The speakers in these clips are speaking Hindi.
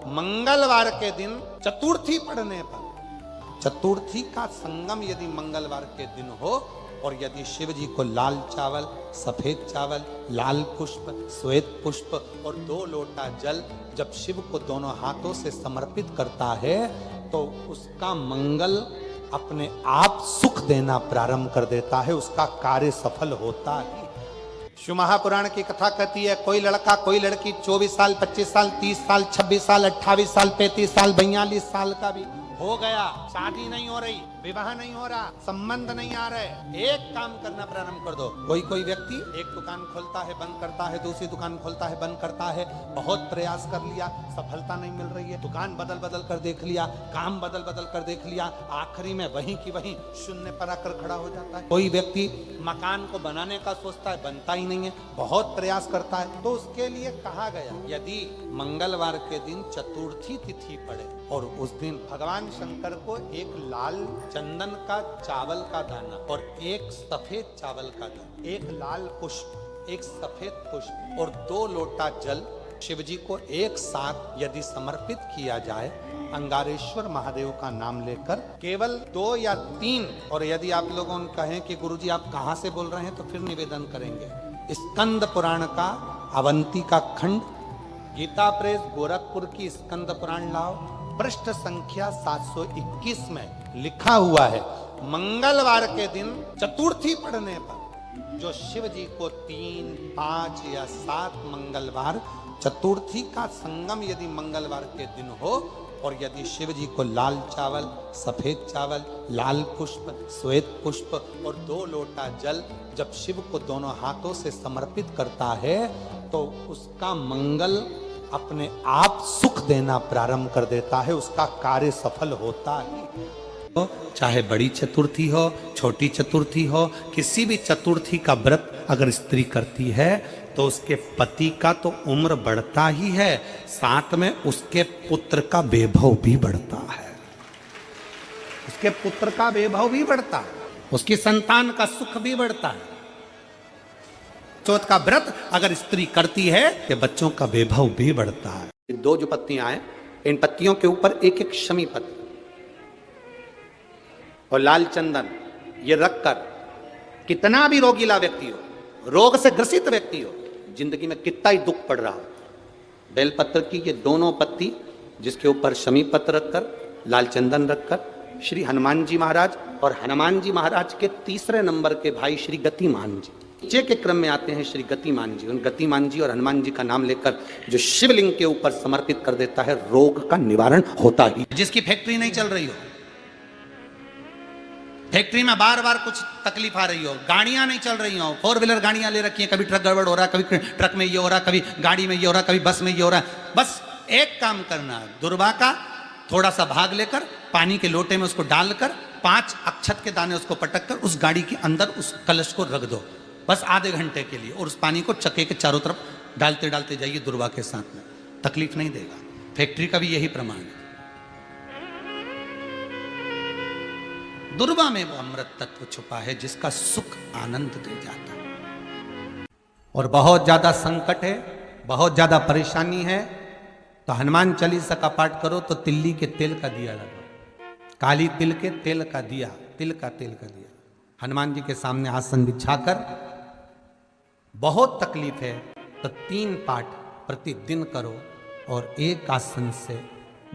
मंगलवार के दिन चतुर्थी पड़ने पर, चतुर्थी का संगम यदि मंगलवार के दिन हो और यदि शिव जी को लाल चावल, सफेद चावल, लाल पुष्प, श्वेत पुष्प और 2 लोटा जल जब शिव को दोनों हाथों से समर्पित करता है तो उसका मंगल अपने आप सुख देना प्रारंभ कर देता है, उसका कार्य सफल होता ही। शिव महापुराण की कथा कहती है, कोई लड़का कोई लड़की 24 साल, 25 साल, 30 साल, 26 साल, 28 साल, 35 साल, 42 साल का भी हो गया, शादी नहीं हो रही, विवाह नहीं हो रहा, संबंध नहीं आ रहे, एक काम करना प्रारंभ कर दो। कोई व्यक्ति एक दुकान खोलता है, बंद करता है, दूसरी दुकान खोलता है, बंद करता है, बहुत प्रयास कर लिया, सफलता नहीं मिल रही है, दुकान बदल बदल कर देख लिया, काम बदल बदल कर देख लिया, आखिरी में वहीं की वहीं शून्य पर आकर खड़ा हो जाता है। कोई व्यक्ति मकान को बनाने का सोचता है, बनता ही नहीं है, बहुत प्रयास करता है। तो उसके लिए कहा गया, यदि मंगलवार के दिन चतुर्थी तिथि पड़े और उस दिन भगवान शंकर को एक लाल चंदन का चावल का दाना और एक सफेद चावल का दाना, एक लाल पुष्प, एक सफेद पुष्प और 2 लोटा जल शिव जी को एक साथ यदि समर्पित किया जाए, अंगारेश्वर महादेव का नाम लेकर, केवल 2 या 3, और यदि आप लोगों कहें कि गुरुजी आप कहां से बोल रहे हैं तो फिर निवेदन करेंगे, स्कंद पुराण का अवंती का खंड, गीता प्रेस गोरखपुर की स्कंद पुराण लाओ, पृष्ठ संख्या 721 में लिखा हुआ है, मंगलवार के दिन चतुर्थी पड़ने पर जो शिव जी को 3, 5 या 7 मंगलवार, चतुर्थी का संगम यदि मंगलवार के दिन हो और यदि शिव जी को लाल चावल, सफेद चावल, लाल पुष्प, श्वेत पुष्प और 2 लोटा जल जब शिव को दोनों हाथों से समर्पित करता है तो उसका मंगल अपने आप सुख देना प्रारंभ कर देता है, उसका कार्य सफल होता ही। तो चाहे बड़ी चतुर्थी हो, छोटी चतुर्थी हो, किसी भी चतुर्थी का व्रत अगर स्त्री करती है तो उसके पति का तो उम्र बढ़ता ही है, साथ में उसके पुत्र का वैभव भी बढ़ता है, उसके पुत्र का वैभव भी बढ़ता है, उसकी संतान का सुख भी बढ़ता है। चौथ का व्रत अगर स्त्री करती है तो बच्चों का वैभव भी बढ़ता है। 2 जो पत्तियां हैं, इन पत्तियों के ऊपर एक एक शमी पत्र और लाल चंदन ये रखकर, कितना भी रोगीला व्यक्ति हो, रोग से ग्रसित व्यक्ति हो, जिंदगी में कितना ही दुख पड़ रहा हो, बेलपत्र की ये दोनों पत्ती जिसके ऊपर शमी पत्र रखकर, लाल चंदन रखकर, श्री हनुमान जी महाराज और हनुमान जी महाराज के 3रे नंबर के भाई श्री गतिमान जी, नीचे के क्रम में आते हैं श्री गतिमान जी, उन गतिमान जी और हनुमान जी का नाम लेकर जो शिवलिंग के ऊपर समर्पित कर देता है, रोग का निवारण होता ही। जिसकी फैक्ट्री नहीं चल रही हो, फैक्ट्री में बार बार कुछ तकलीफ आ रही हो, गाड़ियां नहीं चल रही हो, 4 व्हीलर गाड़ियां ले रखी हैं, कभी ट्रक गड़बड़ हो रहा है, कभी ट्रक में ये हो रहा है, कभी गाड़ी में ये हो रहा है, कभी बस में ये हो रहा है, बस एक काम करना, दुर्वा का थोड़ा सा भाग लेकर पानी के लोटे में उसको डालकर 5 अक्षत के दाने उसको पटक कर उस गाड़ी के अंदर उस कलश को रख दो, बस आधे घंटे के लिए, और उस पानी को चक्के के चारों तरफ डालते डालते जाइए दुर्वा के साथ में, तकलीफ नहीं देगा। फैक्ट्री का भी यही प्रमाण है। दुर्वा में वो अमृत तत्व छुपा है जिसका सुख आनंद दे जाता है। और बहुत ज्यादा संकट है, बहुत ज्यादा परेशानी है तो हनुमान चालीसा का पाठ करो, तो तिल्ली के तेल का दिया लगाओ, काली तिल के तेल का दिया, तिल का तेल का दिया, हनुमान जी के सामने आसन बिछाकर, बहुत तकलीफ है तो 3 पाठ प्रतिदिन करो और एक आसन से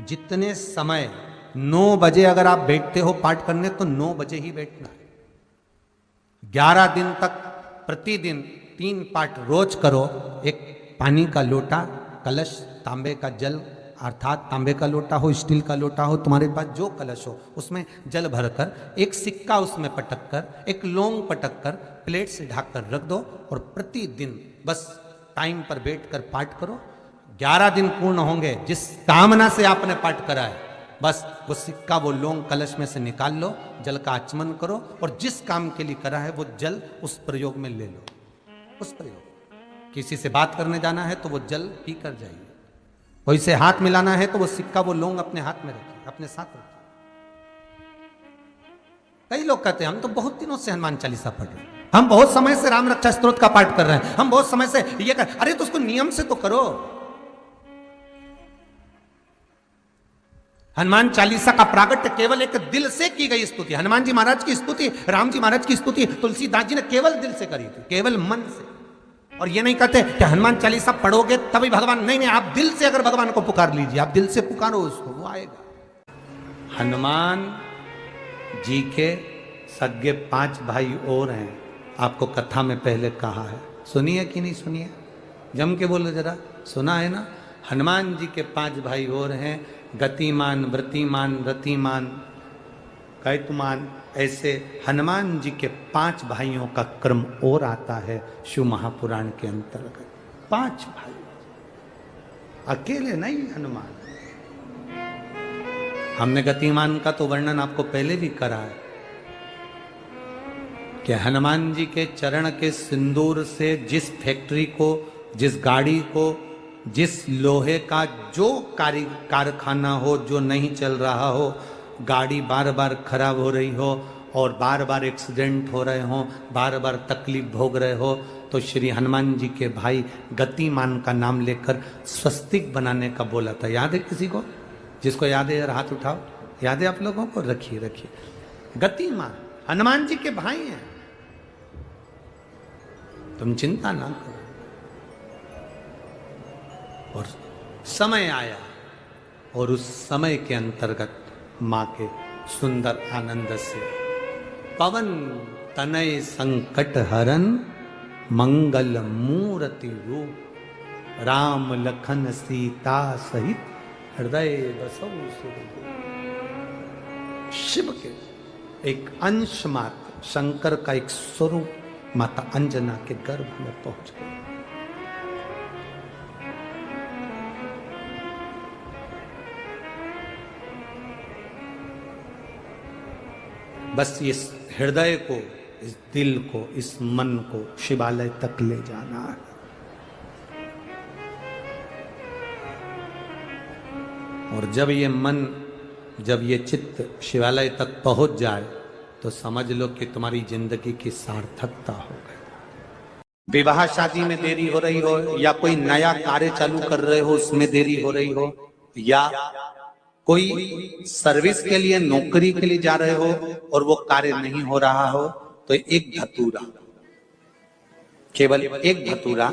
जितने समय 9 बजे अगर आप बैठते हो पाठ करने तो 9 बजे ही बैठना है। 11 दिन तक प्रतिदिन 3 पाठ रोज करो। एक पानी का लोटा, कलश, तांबे का जल अर्थात तांबे का लोटा हो, स्टील का लोटा हो, तुम्हारे पास जो कलश हो उसमें जल भरकर, एक सिक्का उसमें पटक कर, एक लौंग पटक कर प्लेट से ढक कर रख दो और प्रतिदिन बस टाइम पर बैठकर पाठ करो। 11 दिन पूर्ण होंगे, जिस कामना से आपने पाठ करा है बस वो सिक्का, वो लौंग कलश में से निकाल लो, जल का आचमन करो और जिस काम के लिए करा है वो जल उस प्रयोग में ले लो। उस प्रयोग, किसी से बात करने जाना है तो वो जल पी कर जाइए, कोई से हाथ मिलाना है तो वो सिक्का, वो लौंग अपने हाथ में रखिए, अपने साथ रखिए। कई लोग कहते हैं हम तो बहुत दिनों से हनुमान चालीसा पढ़ रहे हैं, हम बहुत समय से राम रक्षा स्तोत्र का पाठ कर रहे हैं, हम बहुत समय से ये कर, अरे तो उसको नियम से तो करो। हनुमान चालीसा का प्रागट्य केवल एक दिल से की गई स्तुति। हनुमान जी महाराज की स्तुति, राम जी महाराज की स्तुति तुलसीदास जी ने केवल दिल से करी थी, केवल मन से। और ये नहीं कहते कि हनुमान चालीसा पढ़ोगे तभी भगवान, नहीं नहीं, आप दिल से अगर भगवान को पुकार लीजिए, आप दिल से पुकारो उसको, वो आएगा। हनुमान जी के सगे 5 भाई और हैं, आपको कथा में पहले कहा है, सुनिए कि नहीं सुनिए, जम के बोलो जरा, सुना है ना। हनुमान जी के 5 भाई और हैं, गतिमान, वृतिमान, रतिमान, कैतुमान, ऐसे हनुमान जी के 5 भाइयों का क्रम और आता है शिव महापुराण के अंतर्गत। 5 भाई, अकेले नहीं हनुमान। हमने गतिमान का तो वर्णन आपको पहले भी करा है कि हनुमान जी के चरण के सिंदूर से जिस फैक्ट्री को, जिस गाड़ी को, जिस लोहे का जो कारखाना हो जो नहीं चल रहा हो, गाड़ी बार बार खराब हो रही हो और बार बार एक्सीडेंट हो रहे हो, बार बार तकलीफ भोग रहे हो, तो श्री हनुमान जी के भाई गतिमान का नाम लेकर स्वस्तिक बनाने का बोला था। याद है किसी को? जिसको याद है हाथ उठाओ। याद है आप लोगों को? रखिए रखिए। गतिमान हनुमान जी के भाई हैं, तुम चिंता ना करो। और समय आया और उस समय के अंतर्गत मां के सुंदर आनंद से पवन तनय संकट हरन मंगल मूर्ति रूप राम लखन सीता सहित हृदय बसौ सुरभूप। शिव के एक अंश मात्र, शंकर का एक स्वरूप माता अंजना के गर्भ में पहुंच गए। बस इस हृदय को, इस दिल को, इस मन को शिवालय तक ले जाना है। और जब ये मन, जब ये चित्त शिवालय तक पहुंच जाए तो समझ लो कि तुम्हारी जिंदगी की सार्थकता हो गई। विवाह शादी में देरी हो रही हो, या कोई नया कार्य चालू कर रहे हो उसमें देरी हो रही हो, या कोई सर्विस के लिए, नौकरी के लिए जा रहे हो और वो कार्य नहीं हो रहा हो, तो एक धतूरा, केवल एक धतूरा,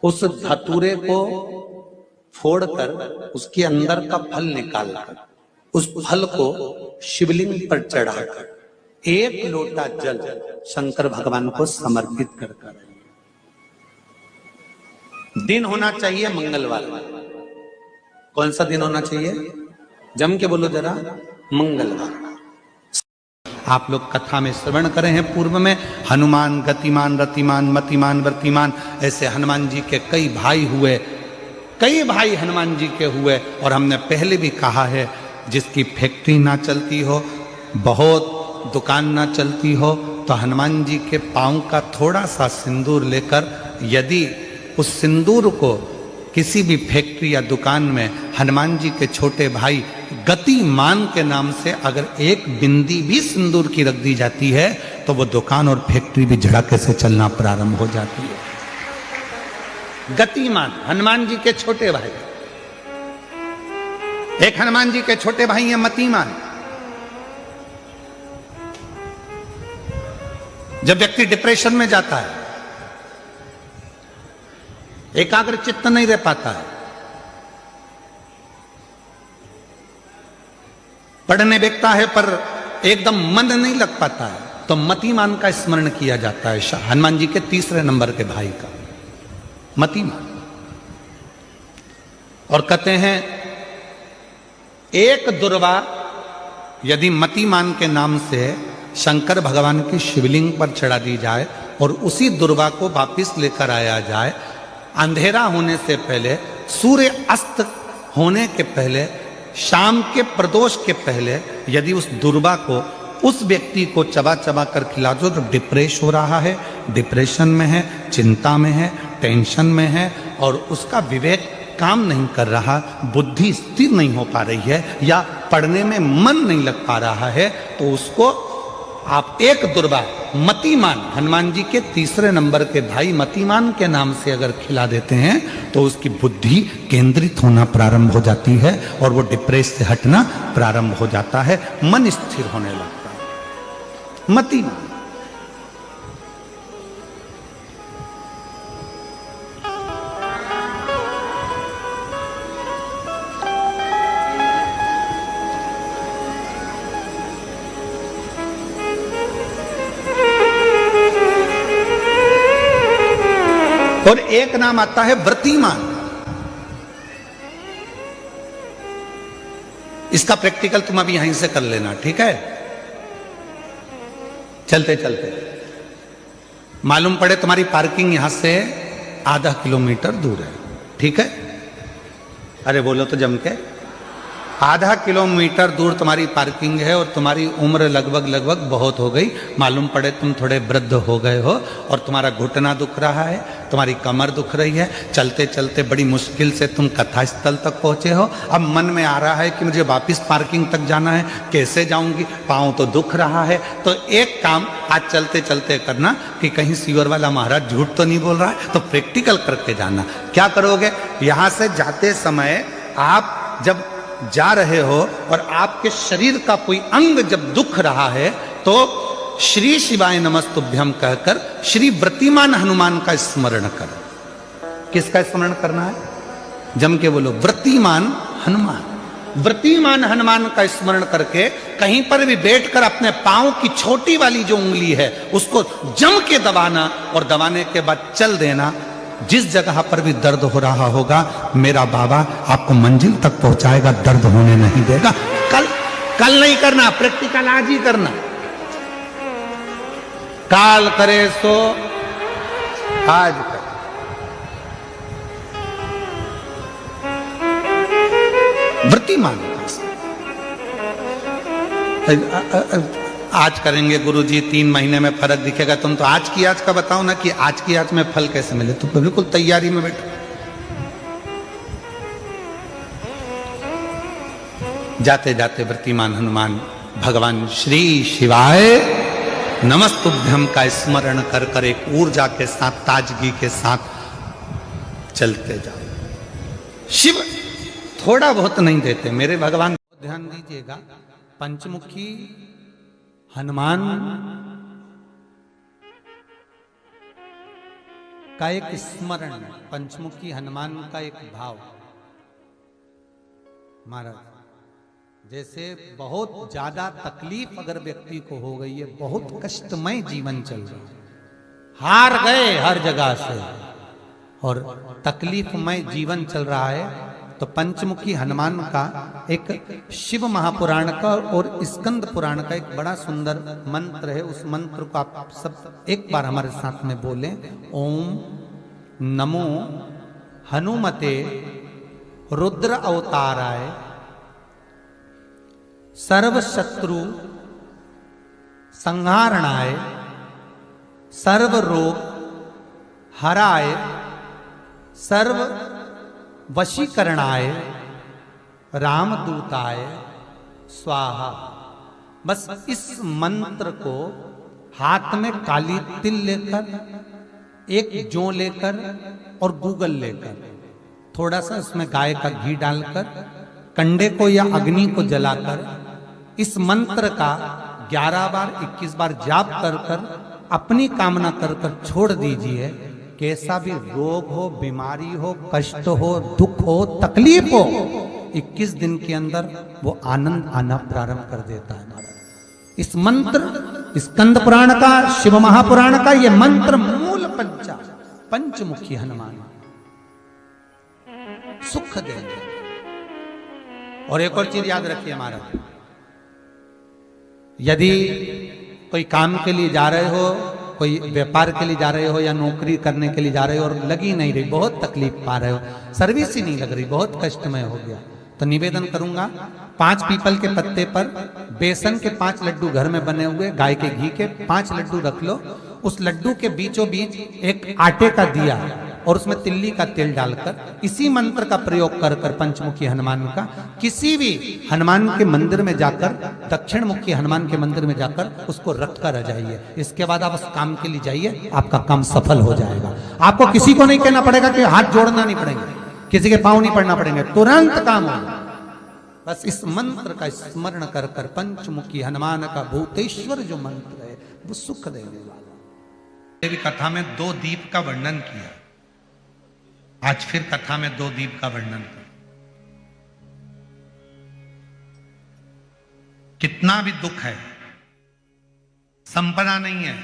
उस धतूरे को फोड़कर उसके अंदर का फल निकालकर उस फल को शिवलिंग पर चढ़ाकर 1 लोटा जल शंकर भगवान को समर्पित कर दिन होना चाहिए मंगलवार। कौन सा दिन होना चाहिए? जम के बोलो जरा, मंगलवार। आप लोग कथा में श्रवण करे हैं पूर्व में, हनुमान गतिमान, रतिमान, मतिमान, वर्तिमान, ऐसे हनुमान जी के कई भाई हुए, कई भाई हनुमान जी के हुए। और हमने पहले भी कहा है, जिसकी फैक्ट्री ना चलती हो, बहुत दुकान ना चलती हो, तो हनुमान जी के पांव का थोड़ा सा सिंदूर लेकर, यदि उस सिंदूर को किसी भी फैक्ट्री या दुकान में हनुमान जी के छोटे भाई गतिमान के नाम से अगर एक बिंदी भी सिंदूर की रख दी जाती है, तो वो दुकान और फैक्ट्री भी झड़के से चलना प्रारंभ हो जाती है। गतिमान हनुमान जी के छोटे भाई। एक हनुमान जी के छोटे भाई हैं मतिमान। जब व्यक्ति डिप्रेशन में जाता है, एकाग्र चित्त नहीं रह पाता है, पढ़ने बैठता है पर एकदम मन नहीं लग पाता है, तो मतिमान का स्मरण किया जाता है। हनुमान जी के 3 नंबर के भाई का मतिमान। और कहते हैं एक दुर्वा यदि मतिमान के नाम से शंकर भगवान की शिवलिंग पर चढ़ा दी जाए और उसी दुर्वा को वापिस लेकर आया जाए, अंधेरा होने से पहले, सूर्य अस्त होने के पहले, शाम के प्रदोष के पहले यदि उस दुर्वा को उस व्यक्ति को चबा चबा कर खिला दो, तो डिप्रेस हो रहा है, डिप्रेशन में है, चिंता में है, टेंशन में है और उसका विवेक काम नहीं कर रहा, बुद्धि स्थिर नहीं हो पा रही है या पढ़ने में मन नहीं लग पा रहा है, तो उसको आप एक दुर्वा मतिमान, हनुमान जी के तीसरे नंबर के भाई मतिमान के नाम से अगर खिला देते हैं तो उसकी बुद्धि केंद्रित होना प्रारंभ हो जाती है और वो डिप्रेस से हटना प्रारंभ हो जाता है, मन स्थिर होने लगता है। मतिमान और एक नाम आता है व्रतिमान। इसका प्रैक्टिकल तुम अभी यहीं से कर लेना, ठीक है? चलते चलते मालूम पड़े तुम्हारी पार्किंग यहां से आधा किलोमीटर दूर है, ठीक है? अरे बोलो तो जम के, आधा किलोमीटर दूर तुम्हारी पार्किंग है और तुम्हारी उम्र लगभग बहुत हो गई। मालूम पड़े तुम थोड़े वृद्ध हो गए हो और तुम्हारा घुटना दुख रहा है, तुम्हारी कमर दुख रही है, चलते चलते बड़ी मुश्किल से तुम कथा स्थल तक पहुंचे हो। अब मन में आ रहा है कि मुझे वापस पार्किंग तक जाना है, कैसे जाऊंगी, पाँव तो दुख रहा है। तो एक काम आज चलते चलते करना कि कहीं सीवर वाला महाराज झूठ तो नहीं बोल रहा है, तो प्रैक्टिकल करके जाना। क्या करोगे? यहां से जाते समय आप जब जा रहे हो और आपके शरीर का कोई अंग जब दुख रहा है तो श्री शिवाय नमस्तुभ्यम कहकर श्री व्रतिमान हनुमान का स्मरण कर। किसका स्मरण करना है? जम के बोलो, व्रतिमान हनुमान। व्रतिमान हनुमान का स्मरण करके कहीं पर भी बैठकर अपने पांव की छोटी वाली जो उंगली है उसको जम के दबाना और दबाने के बाद चल देना। जिस जगह पर भी दर्द हो रहा होगा मेरा बाबा आपको मंजिल तक पहुंचाएगा, दर्द होने नहीं देगा। कल नहीं करना, प्रैक्टिकल आज ही करना। काल करे सो आज करे। व्रतिमान आज करेंगे गुरुजी, 3 महीने में फर्क दिखेगा। तुम तो आज की आज का बताओ ना कि आज की आज में फल कैसे मिले। तुम बिल्कुल तैयारी में बैठो। जाते जाते व्रतिमान हनुमान भगवान श्री शिवाय नमस्तुभ्यम का स्मरण कर कर एक ऊर्जा के साथ, ताजगी के साथ चलते जाओ। शिव थोड़ा बहुत नहीं देते मेरे भगवान। ध्यान दीजिएगा, पंचमुखी हनुमान का एक स्मरण, पंचमुखी हनुमान का एक भाव। महाराज जैसे बहुत ज्यादा तकलीफ अगर व्यक्ति को हो गई है, बहुत कष्टमय जीवन चल रहा है, हार गए हर जगह से और तकलीफमय जीवन चल रहा है, तो पंचमुखी हनुमान का एक शिव महापुराण का और स्कंद पुराण का एक बड़ा सुंदर मंत्र है। उस मंत्र को आप सब एक बार हमारे साथ में बोलें। ओम नमो हनुमते रुद्र अवताराय सर्व शत्रु संहारणाय सर्व रोग हराय सर्व वशीकरणाय रामदूताय स्वाहा। बस इस मंत्र को हाथ में काली तिल लेकर, एक जौ लेकर और गूगल लेकर, थोड़ा सा इसमें गाय का घी डालकर, कंडे को या अग्नि को जलाकर इस मंत्र का 11 बार 21 बार जाप कर कर अपनी कामना कर कर छोड़ दीजिए। कैसा भी रोग हो, बीमारी हो, कष्ट हो, दुख हो, तकलीफ हो, 21 दिन के अंदर वो आनंद आना प्रारंभ कर देता है। महाराज इस मंत्र, स्कंद पुराण का, शिव महापुराण का ये मंत्र मूल पंचमुखी हनुमान सुख देंगे। और एक और चीज याद रखिए महाराज, यदि कोई काम के लिए जा रहे हो, कोई व्यापार के लिए जा रहे हो या नौकरी करने के लिए जा रहे हो और लगी नहीं रही, बहुत तकलीफ पा रहे हो, सर्विस ही नहीं लग रही, बहुत कष्टमय हो गया, तो निवेदन करूंगा 5 पीपल के पत्ते पर बेसन के 5 लड्डू घर में बने हुए, गाय के घी के 5 लड्डू रख लो उस लड्डू के बीचों बीच एक आटे का दिया और उसमें तिल्ली का तेल डालकर इसी मंत्र का प्रयोग कर कर पंचमुखी हनुमान का किसी भी हनुमान के मंदिर में जाकर, दक्षिण मुखी हनुमान के मंदिर में जाकर उसको रख कर आ जाइए। इसके बाद आप उस काम के लिए जाइए, आपका काम सफल हो जाएगा। आपको किसी को नहीं कहना पड़ेगा कि हाथ जोड़ना नहीं पड़ेगा, किसी के पांव नहीं पड़ना पड़ेंगे, तुरंत काम होगा। बस इस मंत्र का स्मरण कर कर पंचमुखी हनुमान का भूतेश्वर जो मंत्र है वो सुख देने वाला। देवी कथा में 2 दीप का वर्णन किया, आज फिर कथा में 2 दीप का वर्णन कर। कितना भी दुख है, संपदा नहीं है,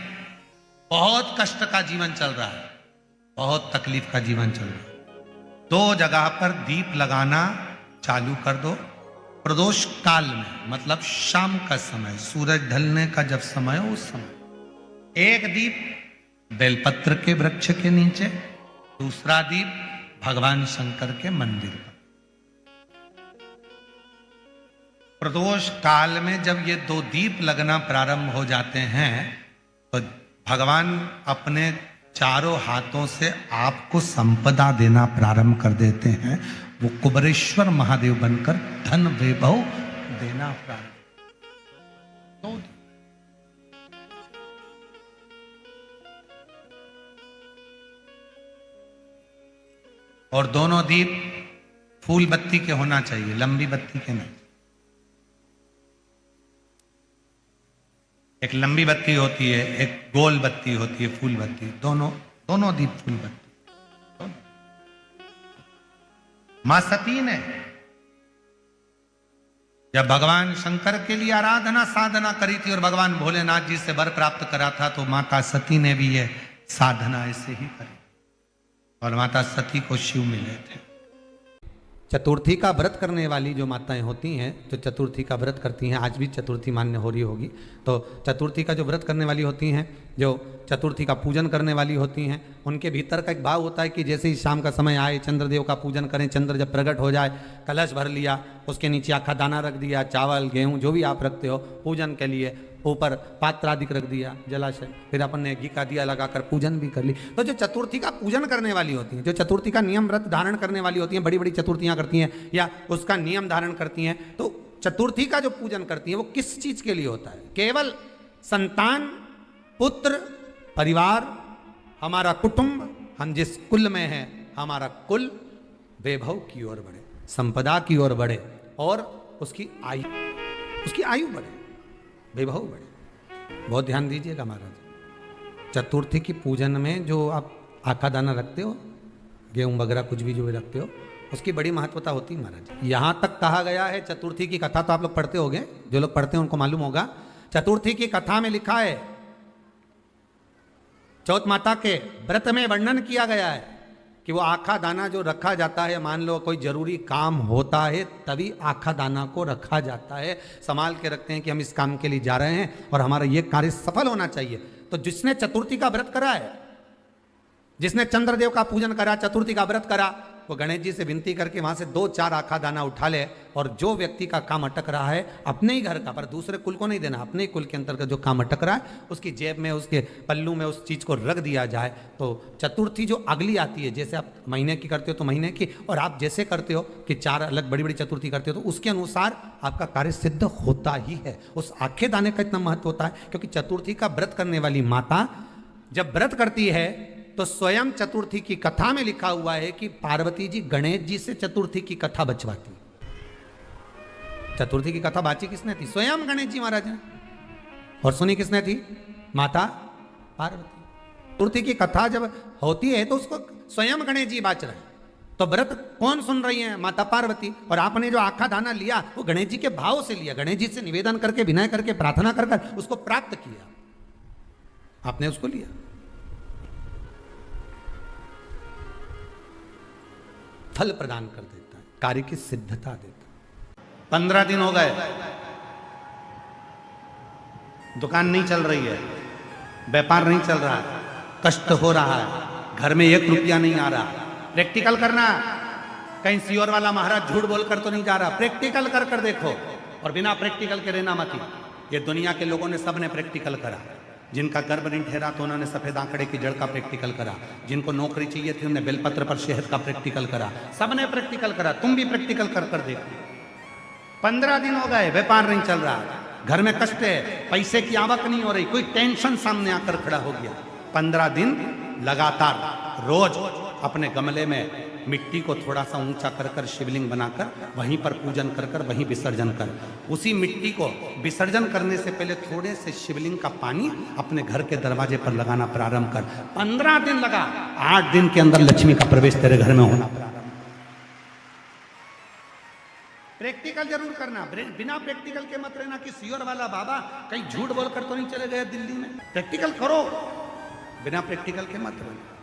बहुत कष्ट का जीवन चल रहा है, बहुत तकलीफ का जीवन चल रहा है, 2 जगह पर दीप लगाना चालू कर दो। प्रदोष काल में मतलब शाम का समय, सूरज ढलने का जब समय हो उस समय 1 दीप बेलपत्र के वृक्ष के नीचे, दूसरा दीप भगवान शंकर के मंदिर पर। प्रदोष काल में जब ये 2 दीप लगना प्रारंभ हो जाते हैं तो भगवान अपने चारों हाथों से आपको संपदा देना प्रारंभ कर देते हैं। वो कुबरेश्वर महादेव बनकर धन वैभव देना प्रारंभ। और दोनों दीप फूल बत्ती के होना चाहिए, लंबी बत्ती के नहीं। एक लंबी बत्ती होती है, एक गोल बत्ती होती है, फूल बत्ती। दोनों दीप फूल बत्ती। मां सती ने जब भगवान शंकर के लिए आराधना साधना करी थी और भगवान भोलेनाथ जी से वर प्राप्त करा था, तो माता सती ने भी ये साधना ऐसे ही करी और माता सती को शिव मिले थे। चतुर्थी का व्रत करने वाली जो माताएं होती हैं, जो चतुर्थी का व्रत करती हैं, आज भी चतुर्थी मान्य हो रही होगी, तो चतुर्थी का जो व्रत करने वाली होती हैं, जो चतुर्थी का पूजन करने वाली होती हैं, उनके भीतर का एक भाव होता है कि जैसे ही शाम का समय आए चंद्रदेव का पूजन करें। चंद्र जब प्रकट हो जाए, कलश भर लिया, उसके नीचे आखा दाना रख दिया, चावल गेहूँ जो भी आप रखते हो पूजन के लिए, ऊपर पात्र आदि रख दिया जलाशय, फिर अपन ने घी का दिया लगाकर पूजन भी कर ली। तो जो चतुर्थी का पूजन करने वाली होती हैं, जो चतुर्थी का नियम व्रत धारण करने वाली होती हैं, बड़ी बड़ी चतुर्थियां करती हैं या उसका नियम धारण करती हैं, तो चतुर्थी का जो पूजन करती हैं वो किस चीज के लिए होता है? केवल संतान, पुत्र, परिवार, हमारा कुटुंब, हम जिस कुल में हैं, हमारा कुल वैभव की ओर बढ़े, संपदा की ओर बढ़े और उसकी आयु बढ़े, वैभव बढ़े। बहुत ध्यान दीजिएगा महाराज। चतुर्थी की पूजन में जो आप आका दाना रखते हो, गेहूं वगैरह कुछ भी जो भी रखते हो, उसकी बड़ी महत्वता होती है महाराज। यहां तक कहा गया है, चतुर्थी की कथा तो आप लोग पढ़ते होंगे, जो लोग पढ़ते हैं उनको मालूम होगा। चतुर्थी की कथा में लिखा है, चौथ माता के व्रत में वर्णन किया गया है कि वो आखा दाना जो रखा जाता है, मान लो कोई जरूरी काम होता है तभी आखा दाना को रखा जाता है, संभाल के रखते हैं कि हम इस काम के लिए जा रहे हैं और हमारा ये कार्य सफल होना चाहिए। तो जिसने चतुर्थी का व्रत करा है, जिसने चंद्रदेव का पूजन करा, चतुर्थी का व्रत करा, वो गणेश जी से विनती करके वहां से 2-4 आखा दाना उठा ले और जो व्यक्ति का काम अटक रहा है अपने ही घर का, पर दूसरे कुल को नहीं देना, अपने ही कुल के अंतर्गत जो काम अटक रहा है उसकी जेब में, उसके पल्लू में उस चीज को रख दिया जाए। तो चतुर्थी जो अगली आती है, जैसे आप महीने की करते हो तो महीने की, और आप जैसे करते हो कि 4 अलग बड़ी बड़ी चतुर्थी करते हो तो उसके अनुसार आपका कार्य सिद्ध होता ही है। उस आखे दाने का इतना महत्व होता है क्योंकि चतुर्थी का व्रत करने वाली माता जब व्रत करती है तो स्वयं चतुर्थी की कथा में लिखा हुआ है कि पार्वती जी गणेश जी से चतुर्थी की कथा बचवाती। चतुर्थी की कथा बाची किसने थी? स्वयं गणेश जी महाराज ने। और सुनी किसने थी? माता पार्वती। चतुर्थी की कथा जब होती है तो उसको स्वयं गणेश जी बाच रहे हैं, तो व्रत कौन सुन रही है? माता पार्वती। और आपने जो आखा दाना लिया वो गणेश जी के भाव से लिया, गणेश जी से निवेदन करके, विनय करके, प्रार्थना कर कर उसको प्राप्त किया, आपने उसको लिया। फल प्रदान कर देता है, कार्य की सिद्धता देता है। 15 दिन हो गए, दुकान नहीं चल रही है, व्यापार नहीं चल रहा है, कष्ट हो रहा है, घर में 1 रुपया नहीं आ रहा। प्रैक्टिकल करना, कहीं सियोर वाला महाराज झूठ बोलकर तो नहीं जा रहा, प्रैक्टिकल कर देखो। और बिना प्रैक्टिकल के रहना मत। ये दुनिया के लोगों ने सबने प्रैक्टिकल करा, जिनका गर्भ नहीं ठहरा तो उन्होंने सफेद आंकड़े की जड़ का प्रैक्टिकल करा, जिनको नौकरी चाहिए थी उन्होंने बेलपत्र पर शहद का प्रैक्टिकल करा, सबने प्रैक्टिकल करा, तुम भी प्रैक्टिकल कर कर देखो। 15 दिन हो गए, व्यापार नहीं चल रहा, घर में कष्ट है, पैसे की आवक नहीं हो रही, कोई टेंशन सामने आकर खड़ा हो गया। 15 दिन लगातार रोज अपने गमले में मिट्टी को थोड़ा सा ऊंचा कर कर शिवलिंग बनाकर वहीं पर पूजन कर कर वहीं विसर्जन कर। उसी मिट्टी को विसर्जन करने से पहले थोड़े से शिवलिंग का पानी अपने घर के दरवाजे पर लगाना प्रारंभ कर। 15 दिन लगा, 8 दिन के अंदर लक्ष्मी का प्रवेश तेरे घर में होना प्रारंभ। प्रैक्टिकल जरूर करना, बिना प्रैक्टिकल के मत रहना कि सियोर वाला बाबा कहीं झूठ बोलकर तो नहीं चले गए दिल्ली में। प्रैक्टिकल करो, बिना प्रैक्टिकल के मत रहना।